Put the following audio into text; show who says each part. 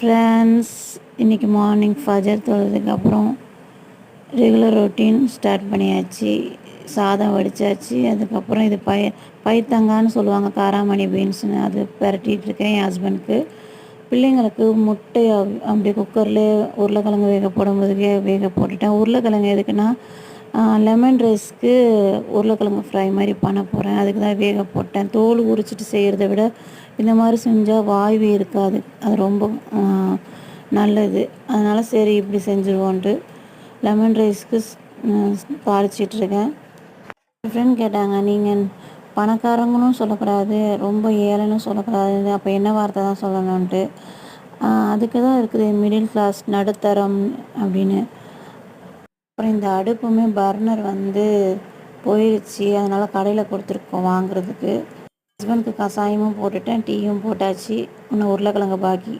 Speaker 1: Friends, இன்றைக்கி morning ஃபஜர் தொழுதுக்கப்புறம் ரெகுலர் ரொட்டீன் ஸ்டார்ட் பண்ணியாச்சு. சாதம் வடித்தாச்சு. அதுக்கப்புறம் இது பைத்தங்கான்னு சொல்லுவாங்க, காராமணி பீன்ஸ்னு, அது பிரட்டிகிட்ருக்கேன் என் ஹஸ்பண்டுக்கு. பிள்ளைங்களுக்கு முட்டை அப்படியே குக்கர்லேயே உருளைக்கிழங்கு வேக போடும்போதுக்கே வேக போட்டுட்டேன். உருளைக்கிழங்கு எதுக்குன்னா லெமன் ரைஸ்க்கு உருளைக்கிழங்கு ஃப்ரை மாதிரி பண்ண போகிறேன். அதுக்கு தான் வேக போட்டேன். தோல் உரிச்சிட்டு செய்கிறத விட இந்த மாதிரி செஞ்சால் வாய்வு இருக்காது, அது ரொம்ப நல்லது. அதனால் சரி இப்படி செஞ்சுருவோன்ட்டு லெமன் ரைஸ்க்கு தாளிச்சிட்ருக்கேன். ஃப்ரெண்ட் கேட்டாங்க, நீங்கள் பணக்காரங்களும் சொல்லக்கூடாது, ரொம்ப ஏழைன்னு சொல்லக்கூடாது, அப்போ என்ன வார்த்தை தான் சொல்லணுன்ட்டு. அதுக்கு தான் இருக்குது மிடில் கிளாஸ், நடுத்தரம் அப்படின்னு. அப்புறம் இந்த அடுப்புமே பர்னர் போயிடுச்சு, அதனால் கடையில் கொடுத்துருக்கோம் வாங்குறதுக்கு. ஹஸ்பண்டுக்கு கசாயமும் போட்டுட்டேன், டீயும் போட்டாச்சு, இன்னும் உருளைக்கிழங்கு பாக்கி.